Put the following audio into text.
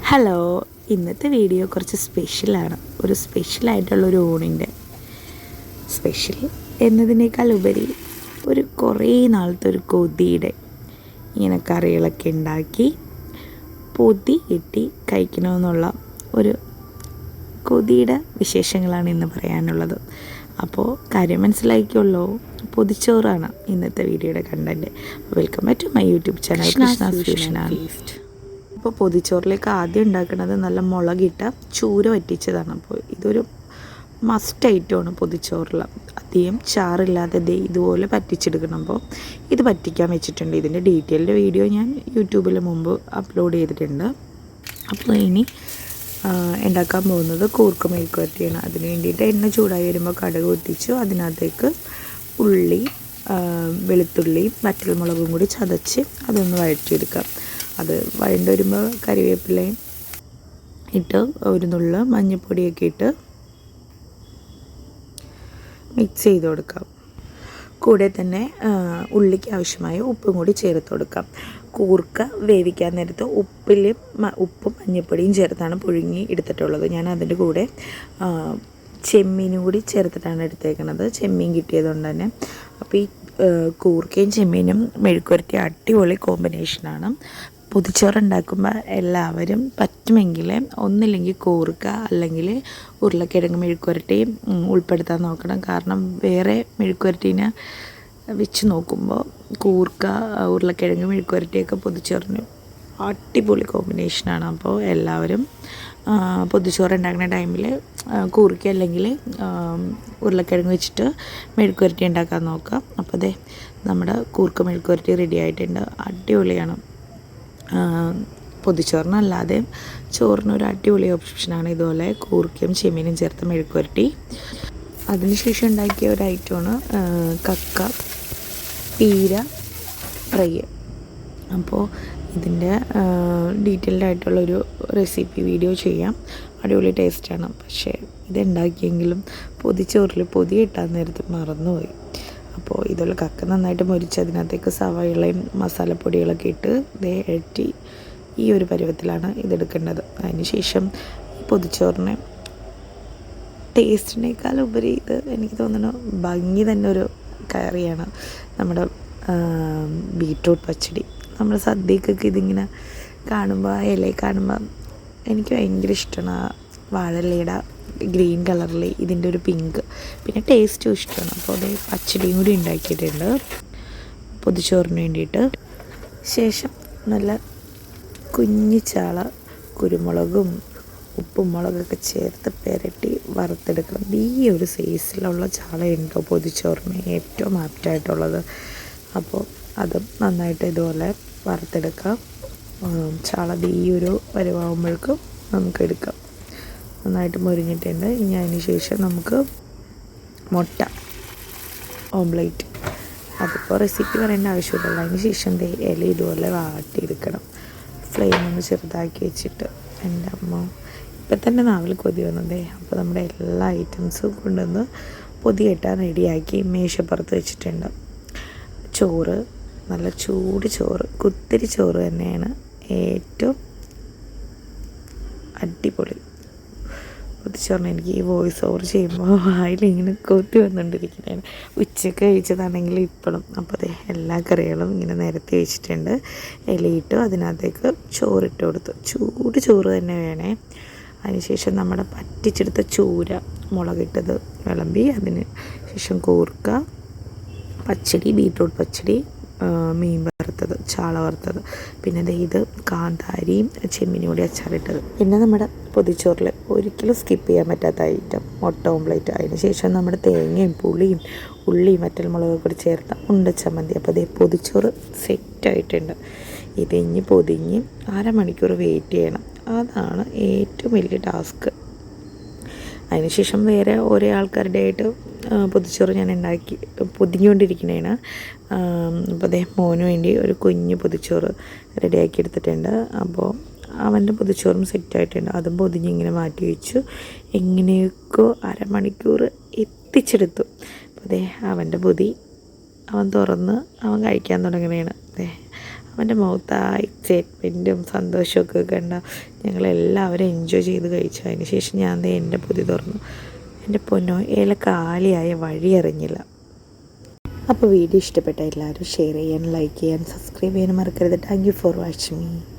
Hello, ഇന്നത്തെ video കുറച്ച് സ്പെഷ്യലാണ്. ഒരു സ്പെഷ്യലായിട്ടുള്ളൊരു ഊണിൻ്റെ സ്പെഷ്യൽ എന്നതിനേക്കാൾ ഉപരി ഒരു കുറേ നാളത്തെ ഒരു കൊതിയുടെ ഇങ്ങനെ കറികളൊക്കെ ഉണ്ടാക്കി പൊതി കെട്ടി കഴിക്കണമെന്നുള്ള ഒരു കൊതിയുടെ വിശേഷങ്ങളാണ് ഇന്ന് പറയാനുള്ളത്. അപ്പോൾ കാര്യം മനസ്സിലാക്കിയുള്ളൂ, പൊതിച്ചോറാണ് ഇന്നത്തെ വീഡിയോയുടെ content. Welcome back to my YouTube channel Krishna's fusion and feast. അപ്പോൾ പൊതിച്ചോറിലേക്ക് ആദ്യം ഉണ്ടാക്കുന്നത് നല്ല മുളകിട്ട ചൂര വറ്റിച്ചതാണ്. അപ്പോൾ ഇതൊരു മസ്റ്റ് ഐറ്റമാണ് പൊതിച്ചോറിൽ. അധികം ചാറില്ലാതെ ഇതുപോലെ പറ്റിച്ചെടുക്കണം. അപ്പോൾ ഇത് പറ്റിക്കാൻ വെച്ചിട്ടുണ്ട്. ഇതിൻ്റെ ഡീറ്റെയിൽഡ് വീഡിയോ ഞാൻ യൂട്യൂബിൽ മുമ്പ് അപ്ലോഡ് ചെയ്തിട്ടുണ്ട്. അപ്പോൾ ഇനി ഉണ്ടാക്കാൻ പോകുന്നത് കൂർക്ക മെഴുക്ക് വരട്ടിയാണ്. അതിന് വേണ്ടിയിട്ട് എണ്ണ ചൂടായി വരുമ്പോൾ കടുക് പൊട്ടിച്ചു അതിനകത്തേക്ക് ഉള്ളി, വെളുത്തുള്ളിയും വറ്റൽമുളകും കൂടി ചതച്ച് അതൊന്ന് വഴറ്റിയെടുക്കാം. അത് വഴണ്ട് വരുമ്പോൾ കറിവേപ്പിലയും ഇട്ട് ഒരു നുള്ള് മഞ്ഞൾപ്പൊടിയൊക്കെ ഇട്ട് മിക്സ് ചെയ്ത് കൊടുക്കാം. കൂടെ തന്നെ ഉള്ളിക്ക് ആവശ്യമായ ഉപ്പും കൂടി ചേർത്ത് കൊടുക്കാം. കൂർക്ക വേവിക്കാൻ നേരത്ത് ഉപ്പും മഞ്ഞൾപ്പൊടിയും ചേർത്താണ് പുഴുങ്ങി എടുത്തിട്ടുള്ളത്. ഞാൻ അതിൻ്റെ കൂടെ ചെമ്മീനും കൂടി ചേർത്തിട്ടാണ് എടുത്തേക്കുന്നത്. ചെമ്മീൻ കിട്ടിയതുകൊണ്ട് തന്നെ. അപ്പോൾ ഈ കൂർക്കയും ചെമ്മീനും മെഴുക്ക് വരട്ടി അടിപൊളി കോമ്പിനേഷനാണ്. പൊതിച്ചോറ് ഉണ്ടാക്കുമ്പോൾ എല്ലാവരും പറ്റുമെങ്കിൽ ഒന്നില്ലെങ്കിൽ കൂർക്ക അല്ലെങ്കിൽ ഉരുളക്കിഴങ്ങ് മെഴുക്ക് വരട്ടി ഉൾപ്പെടുത്താൻ നോക്കണം. കാരണം വേറെ മെഴുക്ക് വരട്ടീനെ വെച്ച് നോക്കുമ്പോൾ കൂർക്ക, ഉരുളക്കിഴങ്ങ് മെഴുക്ക് വരട്ടിയൊക്കെ പൊതിച്ചോറിന് അടിപൊളി കോമ്പിനേഷനാണ്. അപ്പോൾ എല്ലാവരും പൊതിച്ചോറ് ഉണ്ടാക്കുന്ന ടൈമിൽ കൂർക്ക അല്ലെങ്കിൽ ഉരുളക്കിഴങ്ങ് വെച്ചിട്ട് മെഴുക്ക് വരട്ടി ഉണ്ടാക്കാൻ നോക്കാം. അപ്പോൾ അതെ, നമ്മുടെ കൂർക്ക മെഴുക്ക് വരട്ടി റെഡി ആയിട്ടുണ്ട്. അടിപൊളിയാണ്. പൊതിച്ചോറിനല്ലാതെ ചോറിനൊരു അടിപൊളി ഓപ്ഷനാണ് ഇതുപോലെ കൂർക്കയും ചെമ്മീനും ചേർത്ത് മെഴുക്ക് വരട്ടി. അതിനുശേഷം ഉണ്ടാക്കിയ ഒരു ഐറ്റമാണ് കക്ക പീര ഫ്രൈ. അപ്പോൾ ഇതിൻ്റെ ഡീറ്റെയിൽഡ് ആയിട്ടുള്ളൊരു റെസിപ്പി വീഡിയോ ചെയ്യാം. അടിപൊളി ടേസ്റ്റാണ്. പക്ഷേ ഇതുണ്ടാക്കിയെങ്കിലും പൊതിച്ചോറിൽ പൊതി ഇട്ടാൻ നേരത്ത് മറന്നുപോയി. അപ്പോൾ ഇതുപോലെ കക്ക നന്നായിട്ട് മുരിച്ച് അതിനകത്തേക്ക് സവാളയും മസാലപ്പൊടികളൊക്കെ ഇട്ട് ഇഴറ്റി ഈ ഒരു പരുവത്തിലാണ് ഇതെടുക്കേണ്ടത്. അതിന് ശേഷം ഈ പൊതിച്ചോറിനെ ടേസ്റ്റിനേക്കാൾ ഉപരി ഇത് എനിക്ക് തോന്നുന്നു ഭംഗി തന്നെ ഒരു കറിയാണ് നമ്മുടെ ബീട്രൂട്ട് പച്ചടി. നമ്മൾ സദ്യക്കൊക്കെ ഇതിങ്ങനെ കാണുമ്പോൾ ഇലയിൽ കാണുമ്പോൾ എനിക്ക് ഭയങ്കര ഇഷ്ടമാണ്. ആ വാഴയിലയുടെ ഗ്രീൻ കളറിൽ ഇതിൻ്റെ ഒരു പിങ്ക്, പിന്നെ ടേസ്റ്റും ഇഷ്ടമാണ്. അപ്പോൾ അത് പച്ചടിയും കൂടി ഉണ്ടാക്കിയിട്ടുണ്ട് പൊതിച്ചോറിന് വേണ്ടിയിട്ട്. ശേഷം നല്ല കുഞ്ഞു ചാള കുരുമുളകും ഉപ്പും മുളകൊക്കെ ചേർത്ത് പെരട്ടി വറുത്തെടുക്കണം. ഈ ഒരു സൈസിലുള്ള ചാളയുണ്ടോ പൊതിച്ചോറിന് ഏറ്റവും ആപ്റ്റായിട്ടുള്ളത്. അപ്പോൾ അതും നന്നായിട്ട് ഇതുപോലെ വറുത്തെടുക്കാം. ചാള ഈ ഒരു പരുവാകുമ്പോഴേക്കും നമുക്ക് എടുക്കാം. നന്നായിട്ട് മുരിഞ്ഞിട്ടുണ്ട്. ഇനി അതിന് ശേഷം നമുക്ക് മുട്ട ഓംലേറ്റ്, അതിപ്പോൾ റെസിപ്പി പറയേണ്ട ആവശ്യമില്ലല്ലോ. അതിന് ശേഷം ഇല ഇതുപോലെ വാട്ടിയെടുക്കണം. ഫ്ലെയിം ഒന്ന് ചെറുതാക്കി വെച്ചിട്ട്. എൻ്റെ അമ്മ ഇപ്പം തന്നെ നാവിൽ കൊതി വന്നതേ. അപ്പോൾ നമ്മുടെ എല്ലാ ഐറ്റംസും കൊണ്ടുവന്ന് പൊതി കെട്ടാൻ റെഡിയാക്കി മേശപ്പുറത്ത് വെച്ചിട്ടുണ്ട്. ചോറ്, നല്ല ചൂട് ചോറ്, കുത്തിരി ചോറ് തന്നെയാണ് ഏറ്റവും അടിപൊളി. പൊതിച്ചോറിന് എനിക്ക് ഈ വോയിസ് ഓവർ ചെയ്യുമ്പോൾ വായിലിങ്ങനെ കൊത്തി വന്നുകൊണ്ടിരിക്കുന്നതാണ്. ഉച്ചയ്ക്ക് കഴിച്ചതാണെങ്കിൽ ഇപ്പോഴും. അപ്പോൾ അതെ, എല്ലാ കറികളും ഇങ്ങനെ നിരത്തി വെച്ചിട്ടുണ്ട്. ഇലയിട്ടു അതിനകത്തേക്ക് ചോറിട്ട് കൊടുത്തു. ചൂട് ചോറ് തന്നെ വേണേ. അതിനുശേഷം നമ്മുടെ പറ്റിച്ചെടുത്ത ചൂര മുളകിട്ടത് വിളമ്പി. അതിന് ശേഷം കൂർക്ക പച്ചടി, ബീട്രൂട്ട് പച്ചടി, മീൻ വറുത്തത്, ചാള വറുത്തത്, പിന്നെ ഇത് കാന്താരിയും ചെമ്മീനും കൂടി അച്ചാറിട്ടത്. പിന്നെ നമ്മുടെ പൊതിച്ചോറിൽ ഒരിക്കലും സ്കിപ്പ് ചെയ്യാൻ പറ്റാത്ത ഐറ്റം മുട്ട ഓംലേറ്റ്. അതിന് ശേഷം നമ്മുടെ തേങ്ങയും പുളിയും ഉള്ളിയും വറ്റൽമുളകൊക്കെ കൂടി ചേർത്ത ഉണ്ടച്ചമ്മന്തി. അപ്പോൾ അതേ പൊതിച്ചോറ് സെറ്റായിട്ടുണ്ട്. ഇത് ഇനി പൊതിഞ്ഞ് അരമണിക്കൂർ വെയിറ്റ് ചെയ്യണം. അതാണ് ഏറ്റവും വലിയ ടാസ്ക്. അതിനുശേഷം വേറെ ഓരോ ആൾക്കാരുടെ ആയിട്ട് പൊതിച്ചോറ് ഞാൻ ഉണ്ടാക്കി പൊതിഞ്ഞുകൊണ്ടിരിക്കുന്നതാണ്. അപ്പോൾ അദ്ദേഹം മോന് വേണ്ടി ഒരു കുഞ്ഞ് പൊതിച്ചോറ് റെഡിയാക്കി എടുത്തിട്ടുണ്ട്. അപ്പോൾ അവൻ്റെ പൊതിച്ചോറും സെറ്റായിട്ടുണ്ട്. അതും പൊതിഞ്ഞിങ്ങനെ മാറ്റി വെച്ചു. എങ്ങനെയൊക്കെ അരമണിക്കൂർ എത്തിച്ചെടുത്തു. അപ്പോൾ അവൻ്റെ പൊതി അവൻ തുറന്ന് അവൻ കഴിക്കാൻ തുടങ്ങുകയാണ്. അവൻ്റെ മുഖത്ത് ആ എക്സൈറ്റ്മെൻറ്റും സന്തോഷമൊക്കെ കണ്ട ഞങ്ങളെല്ലാവരും എൻജോയ് ചെയ്ത് കഴിച്ചു. അതിന് ശേഷം ഞാൻ ദേ എൻ്റെ പൊതി തുറന്നു. എൻ്റെ പൊന്നോ, ഇല കാലിയായ വഴി അറിഞ്ഞില്ല. അപ്പോൾ വീഡിയോ ഇഷ്ടപ്പെട്ട എല്ലാവരും ഷെയർ ചെയ്യാൻ, ലൈക്ക് ചെയ്യാൻ, സബ്സ്ക്രൈബ് ചെയ്യാൻ മറക്കരുത്. Thank you for watching me.